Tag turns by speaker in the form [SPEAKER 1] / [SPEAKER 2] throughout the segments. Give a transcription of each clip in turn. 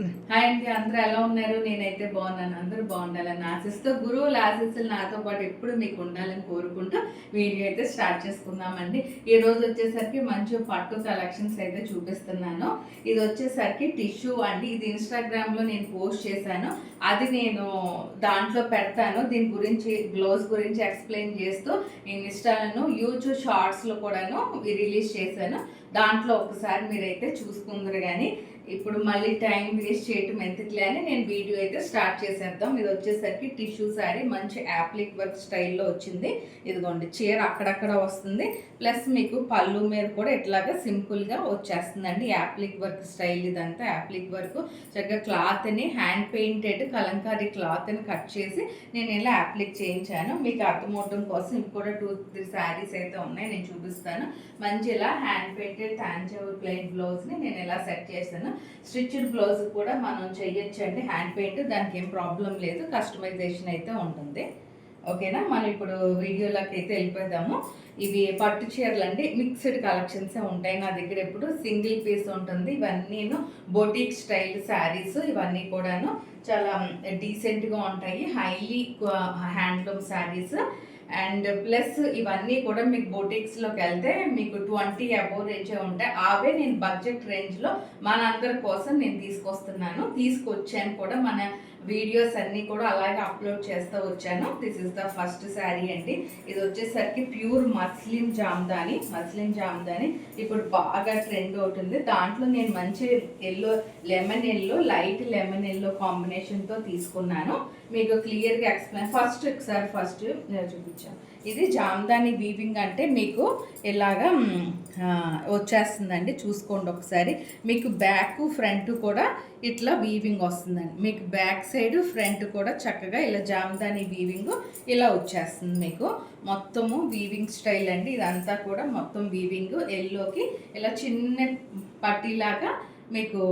[SPEAKER 1] Hi అండి, అందరూ ఎలా ఉన్నారు? నేనైతే బాగున్నాను. అందరూ బాగుండాలని ఆశిస్తూ గురువుల ఆశీస్సులు నాతో పాటు ఎప్పుడు మీకు ఉండాలని కోరుకుంటూ వీడియో అయితే స్టార్ట్ చేసుకుందామండి. ఈ రోజు వచ్చేసరికి మంచి పట్టు కలెక్షన్స్ అయితే చూపిస్తున్నాను. ఇది వచ్చేసరికి టిష్యూ అండి. ఇది ఇన్స్టాగ్రామ్లో నేను పోస్ట్ చేశాను. అది నేను దాంట్లో పెడతాను. దీని గురించి బ్లౌజ్ గురించి ఎక్స్ప్లెయిన్ చేస్తూ ఇన్స్టాలను యూట్యూబ్ షార్ట్స్లో కూడాను రిలీజ్ చేశాను. దాంట్లో ఒకసారి మీరైతే చూసుకుందరు. కానీ ఇప్పుడు మళ్ళీ టైం వేస్ట్ చేయటం ఎందుకులే అని నేను వీడియో అయితే స్టార్ట్ చేసేద్దాం. ఇది వచ్చేసరికి టిష్యూ శారీ మంచి యాప్లిక్ వర్క్ స్టైల్లో వచ్చింది. ఇదిగోండి, చీర అక్కడక్కడ వస్తుంది, ప్లస్ మీకు పళ్ళు మీద కూడా ఇట్లాగా సింపుల్గా వచ్చేస్తుందండి. యాప్లిక్ వర్క్ స్టైల్ ఇదంతా యాప్లిక్ వర్క్. చక్కగా క్లాత్ని హ్యాండ్ పెయింటెడ్ కలంకారీ క్లాత్ని కట్ చేసి నేను ఇలా యాప్లిక్ చేయించాను. మీకు అర్థమవటం కోసం ఇవి కూడా 2-3 శారీస్ అయితే ఉన్నాయి, నేను చూపిస్తాను. మంచి ఇలా హ్యాండ్ పెయింటెడ్ తాంజావూర్ ప్లెయిన్ బ్లౌజ్ని నేను ఇలా సెట్ చేశాను. స్టిచ్డ్ బ్లౌజ్ కూడా మనం చేయొచ్చండి. హ్యాండ్ పెయింట్ దానికి ఏం ప్రాబ్లం లేదు, కస్టమైజేషన్ అయితే ఉంటుంది. ఓకేనా, మనం ఇప్పుడు వీడియోలోకి అయితే వెళ్ళిపోదాము. ఇవి పట్టు చీరలు అండి, మిక్స్డ్ కలెక్షన్సే ఉంటాయి నా దగ్గర. ఎప్పుడు సింగిల్ పీస్ ఉంటుంది. ఇవన్నీను బొటిక్ స్టైల్ శారీస్, ఇవన్నీ కూడాను చాలా డీసెంట్గా ఉంటాయి. Highly handloom saris. And plus ఇవన్నీ కూడా మీకు బొటిక్స్లోకి వెళ్తే మీకు 20 అబోవ్ రేంజే ఉంటాయి. అవే నేను బడ్జెట్ రేంజ్లో మనందరి కోసం నేను తీసుకొచ్చాను కూడా. మన వీడియోస్ అన్నీ కూడా అలాగే అప్లోడ్ చేస్తూ వచ్చాను. This is the first sari అండి. ఇది వచ్చేసరికి ప్యూర్ మస్లిన్ జామ్దాని ఇప్పుడు బాగా ట్రెండ్ అవుతుంది. దాంట్లో నేను మంచి lemon yellow light lemon yellow కాంబినేషన్తో తీసుకున్నాను. మీకు క్లియర్గా ఎక్స్ప్లెయిన్ ఫస్ట్ చూపించాను. ఇది జామ్దాని వీవింగ్ అంటే మీకు ఇలాగా వచ్చేస్తుందండి. చూసుకోండి ఒకసారి. మీకు బ్యాక్ ఫ్రంట్ కూడా ఇట్లా వీవింగ్ వస్తుందండి. మీకు బ్యాక్ సైడ్ ఫ్రంట్ కూడా చక్కగా ఇలా జామ్దాని వీవింగ్ ఇలా వచ్చేస్తుంది. మీకు మొత్తము వీవింగ్ స్టైల్ అండి. ఇదంతా కూడా మొత్తం వీవింగ్. ఎల్లోకి ఇలా చిన్న పట్టీలాగా మీకు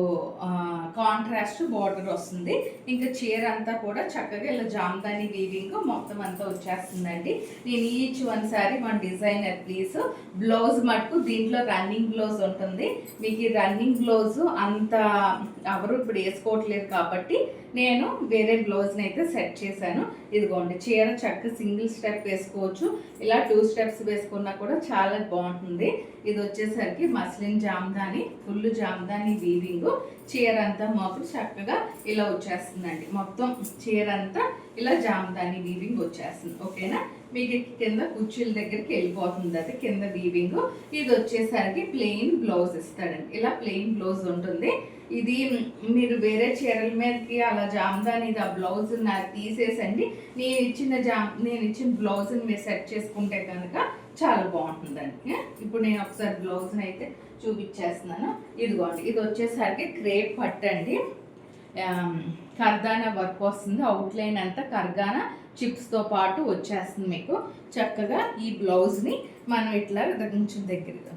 [SPEAKER 1] కాంట్రాస్ట్ బార్డర్ వస్తుంది. ఇంకా చీర అంతా కూడా చక్కగా ఇలా జామ్దాని వీవింగ్ మొత్తం అంతా వచ్చేస్తుందండి. నేను ఈచ్ వన్ సారీ మన డిజైనర్ ప్లీజ్. బ్లౌజ్ మటుకు దీంట్లో రన్నింగ్ బ్లౌజ్ ఉంటుంది. మీకు ఈ రన్నింగ్ బ్లౌజ్ అంత ఎవరు ఇప్పుడు వేసుకోవట్లేదు కాబట్టి నేను వేరే బ్లౌజ్ని అయితే సెట్ చేశాను. ఇదిగోండి, చీర చక్క సింగిల్ స్టెప్ వేసుకోవచ్చు, ఇలా 2 స్టెప్స్ వేసుకున్నా కూడా చాలా బాగుంటుంది. ఇది వచ్చేసరికి muslin Jamdani, full Jamdani weaving. చీర అంతా మాకు చక్కగా ఇలా వచ్చేస్తుందండి. మొత్తం చీర అంతా ఇలా జామ్దాని వీవింగ్ వచ్చేస్తుంది. ఓకేనా, మీకు కింద కుర్చీల దగ్గరికి వెళ్ళిపోతుంది అది కింద వీవింగ్. ఇది వచ్చేసరికి ప్లెయిన్ బ్లౌజ్ ఇస్తాడండి. ఇలా ప్లెయిన్ బ్లౌజ్ ఉంటుంది. ఇది మీరు వేరే చీరల మీదకి అలా జామ్దాని ఆ బ్లౌజ్ నాకు తీసేసండి. నేను ఇచ్చిన బ్లౌజ్ని మీరు సెట్ చేసుకుంటే కనుక చాలా బాగుంటుందండి. ఇప్పుడు నేను ఒకసారి బ్లౌజ్ని అయితే చూపించేస్తున్నాను. ఇదిగోండి, ఇది వచ్చేసరికి క్రేప్ పట్టు అండి. కర్దానా వర్క్ వస్తుంది. అవుట్లైన్ అంతా కర్దానా చిప్స్తో పాటు వచ్చేస్తుంది. మీకు చక్కగా ఈ బ్లౌజ్ని మనం ఇట్లా కొంచెం దగ్గరగా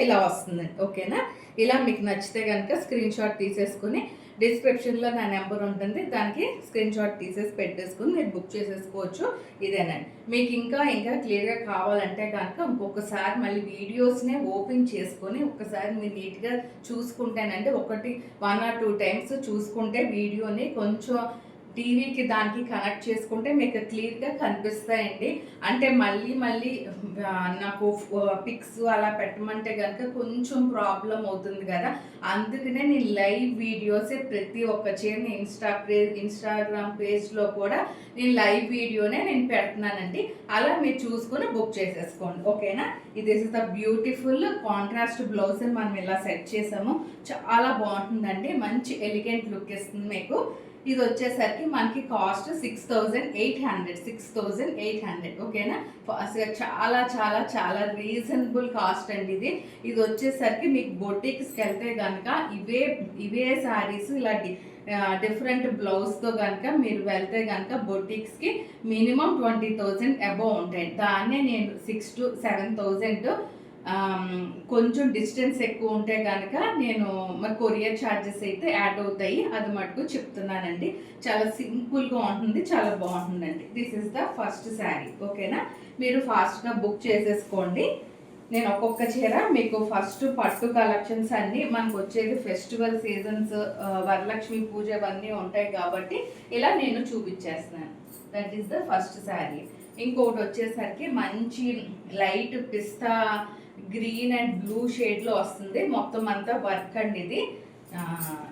[SPEAKER 1] ఇలా వస్తుందండి. ఓకేనా, ఇలా మీకు నచ్చితే కనుక స్క్రీన్ షాట్ తీసేసుకుని డిస్క్రిప్షన్లో నా నెంబర్ ఉంటుంది, దానికి స్క్రీన్ షాట్ తీసేసి పెట్టేసుకుని మీరు బుక్ చేసేసుకోవచ్చు. ఇదేనండి. మీకు ఇంకా క్లియర్గా కావాలంటే కనుక ఇంకొకసారి మళ్ళీ వీడియోస్నే ఓపెన్ చేసుకొని ఒకసారి మీరు నీట్గా చూసుకుంటేనంటే 1 or 2 టైమ్స్ చూసుకుంటే వీడియోని కొంచెం టీవీకి దానికి కనెక్ట్ చేసుకుంటే మీకు క్లియర్గా కనిపిస్తాయండి. అంటే మళ్ళీ నాకు పిక్స్ అలా పెట్టమంటే కనుక కొంచెం ప్రాబ్లం అవుతుంది కదా. అందుకనే నేను లైవ్ వీడియోసే ప్రతి ఒక్క చీరని ఇన్స్టాగ్రామ్ పేజ్లో కూడా నేను లైవ్ వీడియోనే నేను పెడుతున్నానండి. అలా మీరు చూసుకొని బుక్ చేసేసుకోండి. ఓకేనా, ఇది is the beautiful contrast blouse మనం ఇలా సెట్ చేసాము. చాలా బాగుంటుందండి, మంచి ఎలిగెంట్ లుక్ ఇస్తుంది మీకు. ఇది వచ్చేసరికి మనకి కాస్ట్ 6,800. ఓకేనా, చాలా చాలా చాలా రీజనబుల్ కాస్ట్ అండి ఇది వచ్చేసరికి మీకు బొటిక్స్కి వెళ్తే కనుక ఇవే శారీస్ ఇలా డిఫరెంట్ బ్లౌజ్తో కనుక మీరు వెళ్తే కనుక బొటిక్స్కి మినిమం 20,000 అబోవ్ ఉంటాయి. దాన్నే నేను 6,000 to 7,000 కొంచెం డిస్టెన్స్ ఎక్కువ ఉంటే కనుక నేను మరి కొరియర్ ఛార్జెస్ అయితే యాడ్ అవుతాయి. అది మటుకు చెప్తున్నానండి. చాలా సింపుల్గా ఉంటుంది, చాలా బాగుంటుందండి. This is the first sari. ఓకేనా, మీరు ఫాస్ట్గా బుక్ చేసేసుకోండి. నేను ఒక్కొక్క చీర మీకు ఫస్ట్ పట్టు కలెక్షన్స్ అన్నీ మనకు వచ్చేది ఫెస్టివల్ సీజన్స్, వరలక్ష్మి పూజ అవన్నీ ఉంటాయి కాబట్టి ఇలా నేను చూపించేస్తున్నాను. That is the first sari. ఇంకొకటి వచ్చేసరికి మంచి light pista green and blue షేడ్లో వస్తుంది. మొత్తం అంతా వర్క్ అండి ఇది.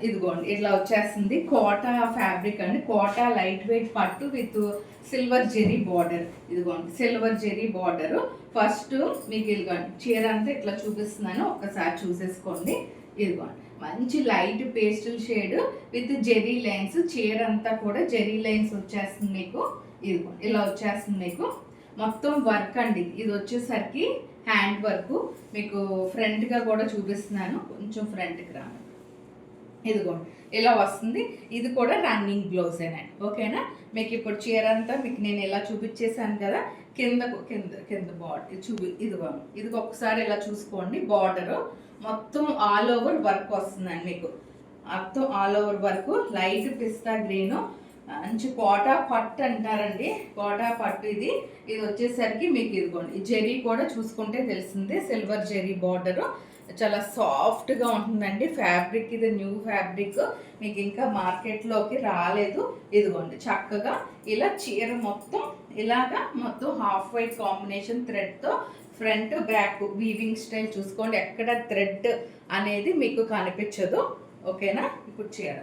[SPEAKER 1] ఇదిగోండి ఇట్లా వచ్చేస్తుంది. కోటా ఫ్యాబ్రిక్ అండి, కోటా లైట్ వెయిట్ పట్టు విత్ సిల్వర్ జెరీ బార్డర్. ఇదిగోండి సిల్వర్ జెరీ బార్డర్. ఫస్ట్ మీకు ఇదిగోండి చీర అంతా ఇట్లా చూపిస్తున్నాను, ఒక్కసారి చూసేసుకోండి. ఇదిగోండి మంచి light pastel shade with zari lines. చీర అంతా కూడా జెరీ లైన్స్ వచ్చేస్తుంది మీకు. ఇదిగోండి ఇలా వచ్చేస్తుంది మీకు. మొత్తం వర్క్ అండి. ఇది వచ్చేసరికి హ్యాండ్ వర్క్. మీకు ఫ్రంట్గా కూడా చూపిస్తున్నాను, కొంచెం ఫ్రంట్కి రాను. ఇదిగోండి ఇలా వస్తుంది. ఇది కూడా రన్నింగ్ బ్లౌజేనండి. ఓకేనా? మీకు ఇప్పుడు చీర అంతా మీకు నేను ఇలా చూపించేశాను కదా, కిందకు కింద బార్డర్ ఇదిగోండి. ఇది ఒకసారి ఇలా చూసుకోండి. బార్డర్ మొత్తం ఆల్ ఓవర్ వర్క్ వస్తుందండి మీకు. మొత్తం all over work light pista green, మంచి కోటా పట్టు అంటారండి. కోటా పట్టు ఇది. ఇది వచ్చేసరికి మీకు ఇదిగోండి జెరీ కూడా చూసుకుంటే తెలిసిందే, సిల్వర్ జెరీ బార్డర్. చాలా సాఫ్ట్గా ఉంటుందండి ఫ్యాబ్రిక్. ఇది న్యూ ఫ్యాబ్రిక్, మీకు ఇంకా మార్కెట్లోకి రాలేదు. ఇదిగోండి చక్కగా ఇలా చీర మొత్తం ఇలాగా మొత్తం హాఫ్ వైట్ కాంబినేషన్ థ్రెడ్తో ఫ్రంట్ బ్యాక్ వీవింగ్ స్టైల్ చూసుకోండి. ఎక్కడ థ్రెడ్ అనేది మీకు కనిపించదు. ఓకేనా? ఇప్పుడు చీర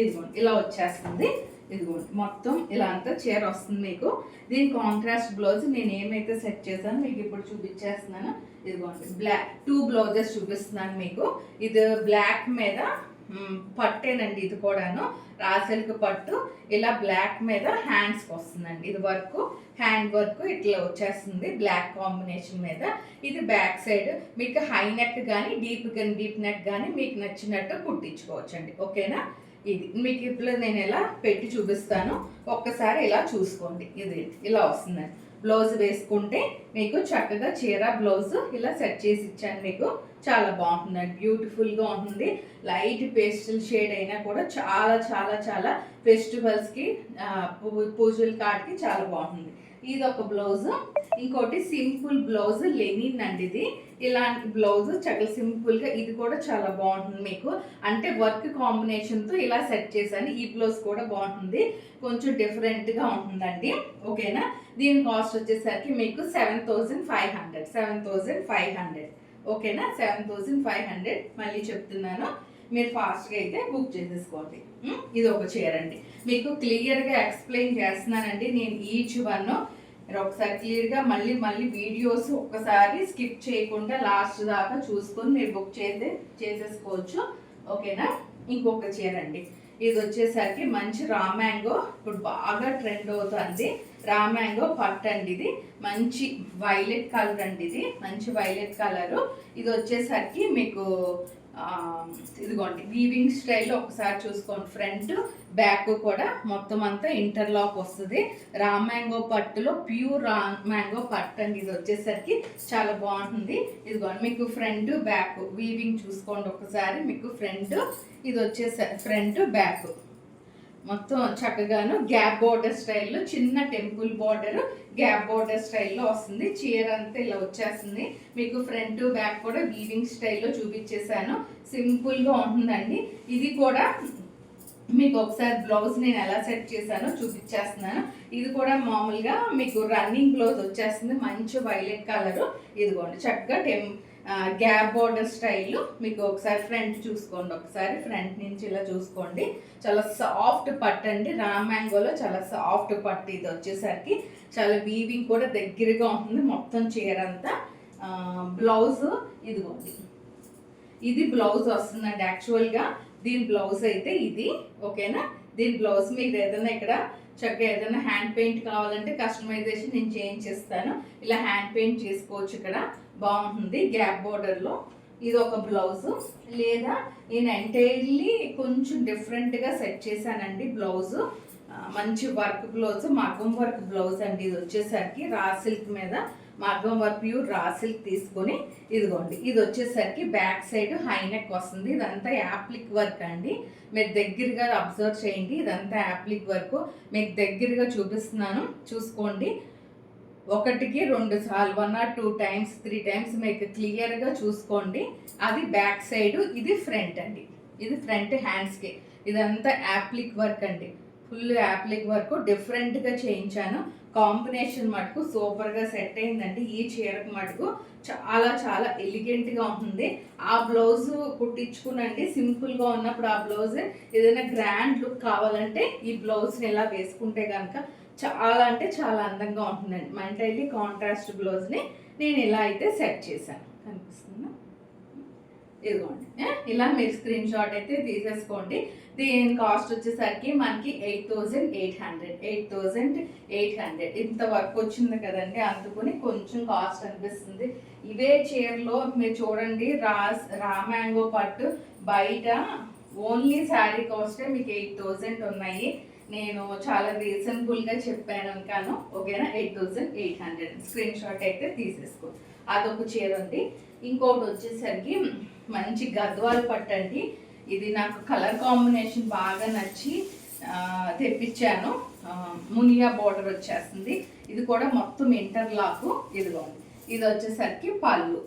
[SPEAKER 1] ఇదిగోండి ఇలా వచ్చేస్తుంది. ఇదిగోండి మొత్తం ఇలా అంతా చీర వస్తుంది మీకు. దీని కాంట్రాస్ట్ బ్లౌజ్ నేను ఏమైతే సెట్ చేశాను మీకు ఇప్పుడు చూపించేస్తున్నాను. ఇదిగోండి బ్లాక్ 2 బ్లౌజెస్ చూపిస్తున్నాను మీకు. ఇది బ్లాక్ మీద పట్టేనండి. ఇది కూడాను రా సిల్క్ పట్టు. ఇలా బ్లాక్ మీద హ్యాండ్స్కి వస్తుందండి. ఇది వర్క్, హ్యాండ్ వర్క్ ఇట్లా వచ్చేస్తుంది బ్లాక్ కాంబినేషన్ మీద. ఇది బ్యాక్ సైడ్ మీకు హై నెక్ కానీ డీప్ నెక్ కానీ మీకు నచ్చినట్టు కుట్టించుకోవచ్చండి. ఓకేనా? ఇది మీకు ఇప్పుడు నేను ఎలా పెట్టి చూపిస్తాను, ఒక్కసారి ఇలా చూసుకోండి. ఇది ఇలా వస్తుందండి. బ్లౌజ్ వేసుకుంటే మీకు చక్కగా చీర బ్లౌజ్ ఇలా సెట్ చేసి ఇచ్చాను మీకు. చాలా బాగుంటుందండి, బ్యూటిఫుల్గా ఉంటుంది. లైట్ పేస్టల్ షేడ్ అయినా కూడా చాలా చాలా చాలా ఫెస్టివల్స్కి పూజల కాటికి చాలా బాగుంటుంది. ఇది ఒక బ్లౌజ్. ఇంకోటి సింపుల్ బ్లౌజ్ లెనిన్ అండి. ఇది ఇలాంటి బ్లౌజ్ చక్కగా సింపుల్గా, ఇది కూడా చాలా బాగుంటుంది మీకు. అంటే వర్క్ కాంబినేషన్తో ఇలా సెట్ చేశాను. ఈ బ్లౌజ్ కూడా బాగుంటుంది, కొంచెం డిఫరెంట్గా ఉంటుందండి. ఓకేనా? దీని కాస్ట్ వచ్చేసరికి మీకు 7,500. ఓకేనా? 7,500 మళ్ళీ చెప్తున్నాను, మీరు ఫాస్ట్గా అయితే బుక్ చేసేసుకోండి. ఇది ఒక చీర అండి. మీకు క్లియర్గా ఎక్స్ప్లెయిన్ చేస్తున్నానండి నేను ఈచ్ వన్. మీరు ఒకసారి క్లియర్గా మళ్ళీ వీడియోస్ ఒక్కసారి స్కిప్ చేయకుండా లాస్ట్ దాకా చూసుకొని మీరు బుక్ చేసేసుకోవచ్చు. ఓకేనా? ఇంకొక చీర అండి. ఇది వచ్చేసరికి మంచి రా మ్యాంగో, ఇప్పుడు బాగా ట్రెండ్ అవుతుంది. రా మ్యాంగో పట్టు అండి. ఇది మంచి వైలెట్ కలర్ అండి. ఇది మంచి వైలెట్ కలరు. ఇది వచ్చేసరికి మీకు ఇదిగోండి వీవింగ్ స్టైల్లో ఒకసారి చూసుకోండి. ఫ్రంట్ బ్యాక్ కూడా మొత్తం అంతా ఇంటర్లాక్ వస్తుంది. రా మ్యాంగో పట్టులో ప్యూర్ రా మ్యాంగో పట్టు అండి. ఇది వచ్చేసరికి చాలా బాగుంటుంది. ఇదిగోండి మీకు ఫ్రంట్ బ్యాక్ వీవింగ్ చూసుకోండి ఒకసారి. మీకు ఫ్రంట్ ఇది వచ్చేసరికి ఫ్రంట్ బ్యాక్ మొత్తం చక్కగాను గ్యాప్ బోర్డర్ స్టైల్లో, చిన్న టెంపుల్ బోర్డర్ గ్యాప్ బోర్డర్ స్టైల్లో వస్తుంది. చీర అంతా ఇలా వచ్చేస్తుంది మీకు. ఫ్రంట్ బ్యాక్ కూడా వీవింగ్ స్టైల్లో చూపించేశాను. సింపుల్గా ఉంటుందండి. ఇది కూడా మీకు ఒకసారి బ్లౌజ్ నేను ఎలా సెట్ చేశానో చూపించేస్తున్నాను. ఇది కూడా మామూలుగా మీకు రన్నింగ్ బ్లౌజ్ వచ్చేస్తుంది. మంచి వైలెట్ కలరు. ఇదిగోండి చక్కగా గ్యాప్ బోర్డర్ స్టైల్. మీకు ఒకసారి ఫ్రంట్ చూసుకోండి, ఒకసారి ఫ్రంట్ నుంచి ఇలా చూసుకోండి. చాలా సాఫ్ట్ పట్టు అండి. రా మ్యాంగోలో చాలా సాఫ్ట్ పట్టు. ఇది వచ్చేసరికి చాలా వీవింగ్ కూడా దగ్గరగా ఉంటుంది మొత్తం చీర అంతా. బ్లౌజ్ ఇదిగోండి, ఇది బ్లౌజ్ వస్తుందండి. యాక్చువల్గా దీని బ్లౌజ్ అయితే ఇది. ఓకేనా? దీని బ్లౌజ్ మీకు ఏదైనా ఇక్కడ చక్కగా ఏదైనా హ్యాండ్ పెయింట్ కావాలంటే కస్టమైజేషన్ నేను చేంజ్ చేస్తాను. ఇలా హ్యాండ్ పెయింట్ చేసుకోవచ్చు. ఇక్కడ బాగుంటుంది గ్యాప్ బోర్డర్లో. ఇది ఒక బ్లౌజ్. లేదా నేను ఎంటైర్లీ కొంచెం డిఫరెంట్గా సెట్ చేశానండి బ్లౌజ్. మంచి వర్క్ బ్లౌజ్, మగ్గం వర్క్ బ్లౌజ్ అండి. ఇది వచ్చేసరికి రా సిల్క్ మీద మగ్గం వర్క్ ప్యూర్ రా సిల్క్ తీసుకొని ఇదిగోండి. ఇది వచ్చేసరికి బ్యాక్ సైడ్ హై నెక్ వస్తుంది. ఇదంతా యాప్లిక్ వర్క్ అండి. మీరు దగ్గరగా అబ్జర్వ్ చేయండి. ఇదంతా యాప్లిక్ వర్క్ మీకు దగ్గరగా చూపిస్తున్నాను, చూసుకోండి. ఒకటికి 2 సార్లు 1 or 2 times 3 times మీకు క్లియర్గా చూసుకోండి. అది బ్యాక్ సైడ్, ఇది ఫ్రంట్ అండి. ఇది ఫ్రంట్ హ్యాండ్స్కి. ఇదంతా యాప్లిక్ వర్క్ అండి, ఫుల్ యాప్లిక్ వర్క్ డిఫరెంట్గా చేయించాను. కాంబినేషన్ మటుకు సూపర్గా సెట్ అయిందండి. ఈ చీరకు మటుకు చాలా చాలా ఎలిగెంట్గా ఉంటుంది. ఆ బ్లౌజ్ కుట్టించుకునండి, సింపుల్గా ఉన్నప్పుడు ఆ బ్లౌజ్ ఏదైనా గ్రాండ్ లుక్ కావాలంటే ఈ బ్లౌజ్ని ఎలా వేసుకుంటే కనుక చాలా అంటే చాలా అందంగా ఉంటుందండి. మంటైలీ కాంట్రాస్ట్ బ్లౌజ్ని నేను ఇలా అయితే సెట్ చేశాను. కనిపిస్తుందా? ఇదిగోండి, ఇలా మీరు స్క్రీన్ షాట్ అయితే తీసేసుకోండి. దీని కాస్ట్ వచ్చేసరికి మనకి 8,800 ఇంత వర్క్ వచ్చింది కదండి, అందుకని కొంచెం కాస్ట్ అనిపిస్తుంది. ఇవే చీరలో మీరు చూడండి, రా మ్యాంగో పట్టు బయట ఓన్లీ శారీ కాస్టే మీకు 8,000 ఉన్నాయి. నేను చాలా రీజనబుల్గా చెప్పాను కాను, ఓకేనా? 8,800 స్క్రీన్ షాట్ అయితే తీసేసుకో. అదొక చీర ఉంది. ఇంకొకటి వచ్చేసరికి మంచి గద్వాల్ పట్టండి. ఇది నాకు కలర్ కాంబినేషన్ బాగా నచ్చి తెప్పించాను. మునియా బోర్డర్ వచ్చేస్తుంది. ఇది కూడా మొత్తం ఇంటర్లాక్. ఇదిగోండి, ఇది వచ్చేసరికి పళ్ళు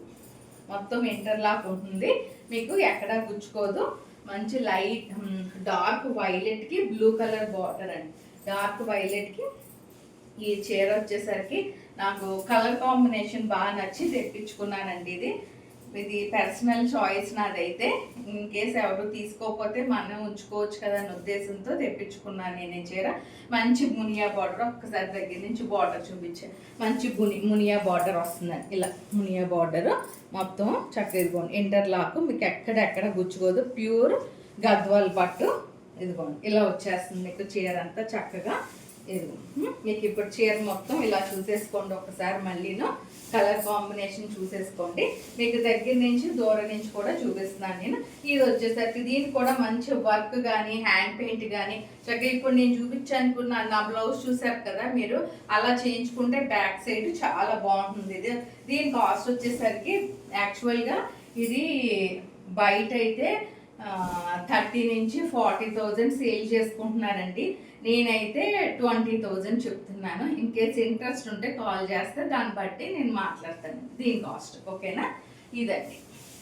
[SPEAKER 1] మొత్తం ఇంటర్లాక్ ఉంటుంది, మీకు ఎక్కడా గుచ్చుకోదు. మంచి లైట్ డార్క్ వైలెట్కి బ్లూ కలర్ బార్డర్ అండి. డార్క్ వైలెట్కి ఈ చీర వచ్చేసరికి నాకు కలర్ కాంబినేషన్ బాగా నచ్చి తెప్పించుకున్నానండి. ఇది పర్సనల్ చాయిస్ నాదైతే. ఇన్ కేస్ ఎవరు తీసుకోకపోతే మనం ఉంచుకోవచ్చు కదా అనే ఉద్దేశంతో తెప్పించుకున్నాను నేను ఈ చీర. మంచి మునియా బార్డర్, ఒక్కసారి దగ్గర నుంచి బార్డర్ చూపించాను. మంచి మునియా బార్డర్ వస్తుందండి. ఇలా మునియా బార్డర్ మొత్తం చక్కగా ఇదిగోండి ఇంటర్లాక్, మీకు ఎక్కడెక్కడ గుచ్చుకోదు. ప్యూర్ గద్వాల్ పట్టు. ఇదిగోండి ఇలా వచ్చేస్తుంది మీకు చీర అంతా చక్కగా. ఇది మీకు ఇప్పుడు చీర మొత్తం ఇలా చూసేసుకోండి ఒకసారి, మళ్ళీను కలర్ కాంబినేషన్ చూసేసుకోండి. మీకు దగ్గర నుంచి దూరం నుంచి కూడా చూపిస్తున్నాను నేను. ఇది వచ్చేసరికి దీనికి కూడా మంచి వర్క్ కానీ హ్యాండ్ పెయింట్ కానీ చక్కగా ఇప్పుడు నేను చూపించానుకున్న నా బ్లౌజ్ చూసారు కదా మీరు, అలా చేయించుకుంటే బ్యాక్ సైడ్ చాలా బాగుంటుంది. దీని కాస్ట్ వచ్చేసరికి యాక్చువల్గా ఇది బయట అయితే 30 నుంచి 40,000 సేల్ చేసుకుంటున్నానండి. నేనైతే 20,000 చెప్తున్నాను. ఇన్ కేస్ ఇంట్రెస్ట్ ఉంటే కాల్ చేస్తే దాన్ని బట్టి నేను మాట్లాడతాను దీని కాస్ట్, ఓకేనా? ఇదండి,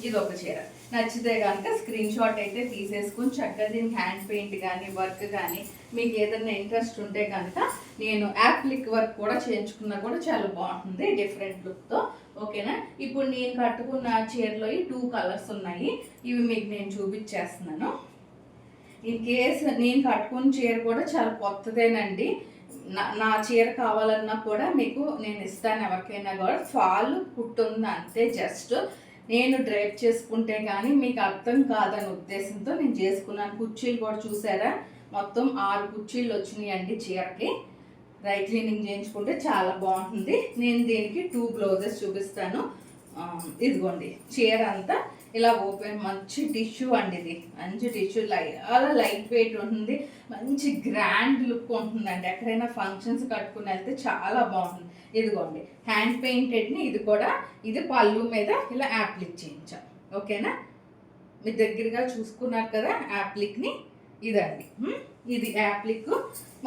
[SPEAKER 1] ఇది ఒక చీర. నచ్చితే కనుక స్క్రీన్ షాట్ అయితే తీసేసుకుని చక్కగా దీనికి హ్యాండ్ పెయింట్ కానీ వర్క్ కానీ మీకు ఏదైనా ఇంట్రెస్ట్ ఉంటే కనుక నేను యాప్లిక్ వర్క్ కూడా చేయించుకున్నా కూడా చాలా బాగుంటుంది డిఫరెంట్ లుక్తో, ఓకేనా? ఇప్పుడు నేను కట్టుకున్న చీరలో 2 కలర్స్ ఉన్నాయి. ఇవి మీకు నేను చూపించేస్తున్నాను. ఇన్ కేస్ నేను కట్టుకున్న చీర కూడా చాలా కొత్తదేనండి. నా చీర కావాలన్నా కూడా మీకు నేను ఇస్తాను ఎవరికైనా కూడా. ఫాల్ కుట్టుంది అంతే, జస్ట్ నేను డ్రైప్ చేసుకుంటే కానీ మీకు అర్థం కాదనే ఉద్దేశంతో నేను చేసుకున్నాను. కుర్చీలు కూడా చూసారా, మొత్తం 6 కుర్చీలు వచ్చినాయండి చీరకి. డ్రై క్లీనింగ్ చేయించుకుంటే చాలా బాగుంటుంది. నేను దీనికి 2 బ్లౌజెస్ చూపిస్తాను. ఇదిగోండి చీర అంతా ఇలా ఓపెన్, మంచి టిష్యూ అండి. ఇది మంచి టిష్యూ, అలా లైట్ వెయిట్ ఉంటుంది, మంచి గ్రాండ్ లుక్ ఉంటుందండి. ఎక్కడైనా ఫంక్షన్స్ కట్టుకుని వెళ్తే చాలా బాగుంటుంది. ఇదిగోండి హ్యాండ్ పెయింటెడ్ని, ఇది కూడా ఇది పళ్ళు మీద ఇలా యాప్లిక్ చేయించాం, ఓకేనా? మీ దగ్గరగా చూసుకున్నారు కదా యాప్లిక్ని. ఇదండి, ఇది యాప్లిక్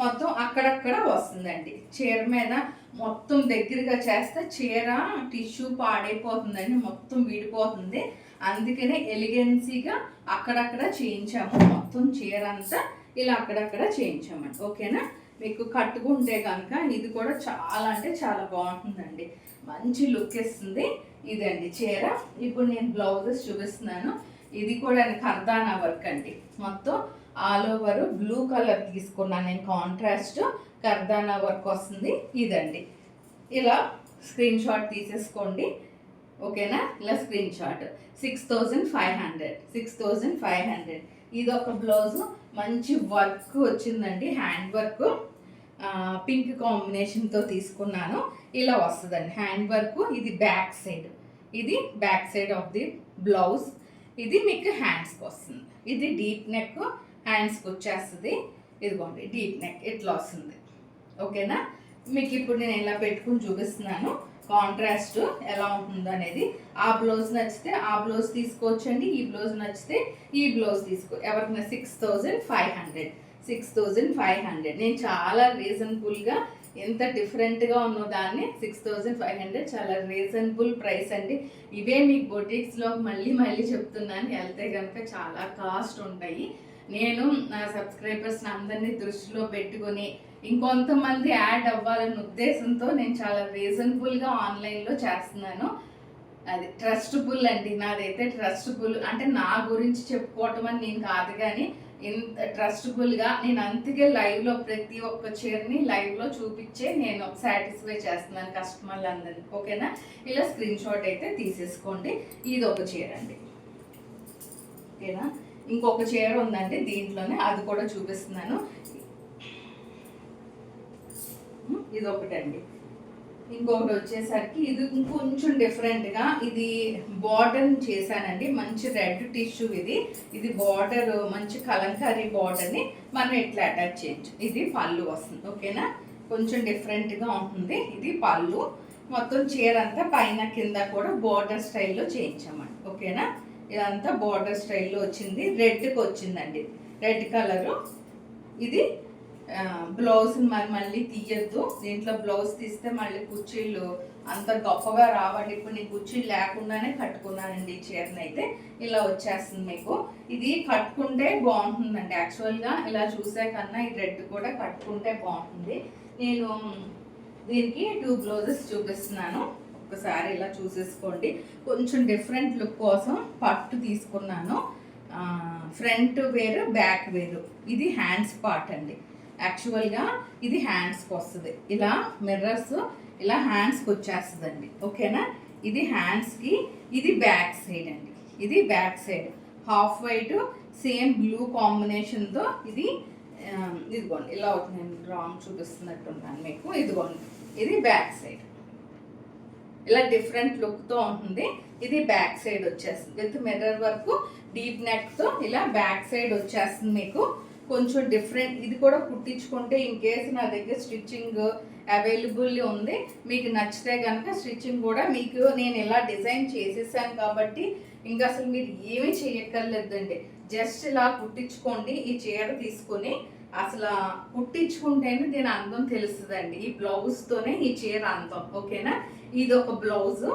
[SPEAKER 1] మొత్తం అక్కడక్కడ వస్తుందండి చీర మీద. మొత్తం దగ్గరగా చేస్తే చీర టిష్యూ పాడైపోతుందండి, మొత్తం విడిపోతుంది. అందుకనే ఎలిగెన్సీగా అక్కడక్కడ చేయించాము. మొత్తం చీర అంతా ఇలా అక్కడక్కడ చేయించామండి, ఓకేనా? మీకు కట్టుకుంటే కనుక ఇది కూడా చాలా అంటే చాలా బాగుంటుందండి, మంచి లుక్ ఇస్తుంది. ఇదండి చీర. ఇప్పుడు నేను బ్లౌజెస్ చూపిస్తున్నాను. ఇది కూడా కర్దానా వర్క్ అండి, మొత్తం ఆల్ ఓవర్ బ్లూ కలర్ తీసుకున్నాను నేను, కాంట్రాస్ట్ కర్దానా వర్క్ వస్తుంది. ఇదండి, ఇలా స్క్రీన్ షాట్ తీసేసుకోండి, ఓకేనా? ఇలా స్క్రీన్ షాట్ 6,500 ఇది ఒక బ్లౌజు. మంచి వర్క్ వచ్చిందండి, హ్యాండ్ వర్క్, పింక్ కాంబినేషన్తో తీసుకున్నాను. ఇలా వస్తుందండి హ్యాండ్ వర్క్. ఇది బ్యాక్ సైడ్, ఇది back side of the blouse. ఇది మీకు హ్యాండ్స్కి వస్తుంది. ఇది డీప్ నెక్, హ్యాండ్స్కి వచ్చేస్తుంది. ఇదిగోండి డీప్ నెక్ ఇట్లా వస్తుంది, ఓకేనా? మీకు ఇప్పుడు నేను ఇలా పెట్టుకుని చూపిస్తున్నాను కాంట్రాస్ట్ ఎలా ఉంటుందో అనేది. ఆ బ్లౌజ్ నచ్చితే ఆ బ్లౌజ్ తీసుకోవచ్చండి, ఈ బ్లౌజ్ నచ్చితే ఈ బ్లౌజ్ ఎవరికైనా 6,500 నేను చాలా రీజనబుల్గా ఎంత డిఫరెంట్గా ఉన్నో దాన్ని 6500 చాలా రీజనబుల్ ప్రైస్ అండి. ఇవే మీకు బొటిక్స్లో మళ్ళీ మళ్ళీ చెప్తున్నాను, వెళ్తే కనుక చాలా కాస్ట్ ఉంటాయి. నేను నా సబ్స్క్రైబర్స్ని అందరినీ దృష్టిలో పెట్టుకొని ఇంకొంతమంది యాడ్ అవ్వాలనే ఉద్దేశంతో నేను చాలా రీజనబుల్గా ఆన్లైన్లో చేస్తున్నాను. అది ట్రస్టబుల్ అండి, నాదైతే ట్రస్టబుల్. అంటే నా గురించి చెప్పుకోవటం అని నేను కాదు, కానీ ఇంత ట్రస్టబుల్గా నేను అందుకే లైవ్లో ప్రతి ఒక్క చీరని లైవ్లో చూపించే నేను సాటిస్ఫై చేస్తున్నాను కస్టమర్లందరినీ. ఓకేనా, ఇలా స్క్రీన్ షాట్ అయితే తీసేసుకోండి. ఇది ఒక చీర అండి. ఓకేనా, ఇంకొక చీర ఉందండి దీంట్లోనే, అది కూడా చూపిస్తున్నాను. ఇది ఒకటండి. ఇంకొకటి వచ్చేసరికి ఇది ఇంకొంచెం డిఫరెంట్గా, ఇది బార్డర్ చేశానండి. మంచి రెడ్ టిష్యూ ఇది బార్డర్ మంచి కలంకారీ బార్డర్ని మనం ఇట్లా అటాచ్ చేయొచ్చు. ఇది పళ్ళు వస్తుంది. ఓకేనా, కొంచెం డిఫరెంట్గా ఉంటుంది. ఇది పళ్ళు. మొత్తం చీర అంతా పైన కింద కూడా బార్డర్ స్టైల్లో చేయించామండి. ఓకేనా, ఇదంతా బార్డర్ స్టైల్లో వచ్చింది. రెడ్కి వచ్చిందండి, రెడ్ కలరు. ఇది బ్లౌజ్ మళ్ళీ తీయద్దు, దీంట్లో బ్లౌజ్ తీస్తే మళ్ళీ కుర్చీలు అంత గొప్పగా రావాలి. ఇప్పుడు నేను కుర్చీలు లేకుండానే కట్టుకున్నానండి ఈ చీరని. అయితే ఇలా వచ్చేస్తుంది మీకు. ఇది కట్టుకుంటే బాగుంటుందండి. యాక్చువల్గా ఇలా చూసే కన్నా ఈ రెడ్ కూడా కట్టుకుంటే బాగుంటుంది. నేను దీనికి 2 బ్లౌజెస్ చూపిస్తున్నాను, ఒకసారి ఇలా చూసేసుకోండి. కొంచెం డిఫరెంట్ లుక్ కోసం పట్టు తీసుకున్నాను. ఫ్రంట్ వేరు, బ్యాక్ వేరు. ఇది హ్యాండ్స్ పార్ట్ అండి. యాక్చువల్గా ఇది హ్యాండ్స్కి వస్తుంది. ఇలా మిర్రర్స్ ఇలా హ్యాండ్స్కి వచ్చేస్తుందండి. ఓకేనా, ఇది హ్యాండ్స్కి, ఇది బ్యాక్ సైడ్ అండి. ఇది back side half white same blue కాంబినేషన్తో ఇదిగోండి ఇలా అవుతుంది. నేను రాంగ్ చూపిస్తున్నట్టున్నాను మీకు. ఇదిగోండి, ఇది బ్యాక్ సైడ్ ఇలా డిఫరెంట్ లుక్తో ఉంటుంది. ఇది బ్యాక్ సైడ్ వచ్చేస్తుంది విత్ మిర్రర్ వరకు డీప్ నెక్తో ఇలా బ్యాక్ సైడ్ వచ్చేస్తుంది మీకు. కొంచెం డిఫరెంట్. ఇది కూడా కుట్టించుకుంటే ఇన్ కేసు నా దగ్గర స్టిచ్చింగ్ అవైలబుల్ ఉంది, మీకు నచ్చితే కనుక స్టిచ్చింగ్ కూడా మీకు నేను ఇలా డిజైన్ చేసేసాను కాబట్టి ఇంకా అసలు మీరు ఏమీ చేయక్కర్లేదండి. జస్ట్ ఇలా కుట్టించుకోండి. ఈ చీర తీసుకొని అసలు కుట్టించుకుంటేనే దీని అందం తెలుస్తుందండి. ఈ బ్లౌజ్తోనే ఈ చీర అందం. ఓకేనా, ఇది ఒక బ్లౌజు.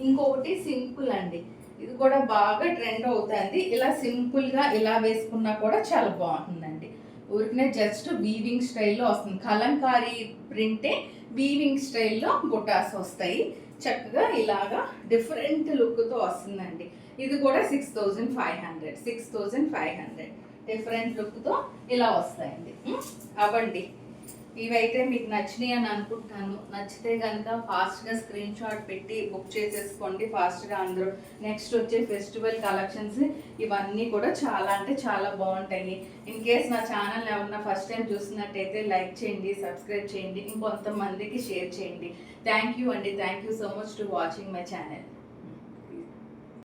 [SPEAKER 1] ఇంకొకటి సింపుల్ అండి, ఇది కూడా బాగా ట్రెండ్ అవుతుంది. ఇలా సింపుల్గా ఇలా వేసుకున్నా కూడా చాలా బాగుంటుందండి. ఊరికనే జస్ట్ వీవింగ్ స్టైల్లో వస్తుంది. కలంకారీ ప్రింటే వీవింగ్ స్టైల్లో బుటాస్ వస్తాయి. చక్కగా ఇలాగా డిఫరెంట్ లుక్తో వస్తుందండి. ఇది కూడా 6500 డిఫరెంట్ లుక్తో ఇలా వస్తాయండి. అవండి, ఇవైతే మీకు నచ్చినాయి అని అనుకుంటున్నాను. నచ్చితే కనుక ఫాస్ట్గా స్క్రీన్ షాట్ పెట్టి బుక్ చేసేసుకోండి ఫాస్ట్గా అందరూ. నెక్స్ట్ వచ్చే ఫెస్టివల్ కలెక్షన్స్ ఇవన్నీ కూడా చాలా అంటే చాలా బాగుంటాయి. ఇన్ కేస్ నా ఛానల్ ఎవరన్నా ఫస్ట్ టైం చూసినట్టయితే లైక్ చేయండి, సబ్స్క్రైబ్ చేయండి, ఇంకొంతమందికి షేర్ చేయండి. థ్యాంక్ యూ అండి. Thank you so much to watching my channel.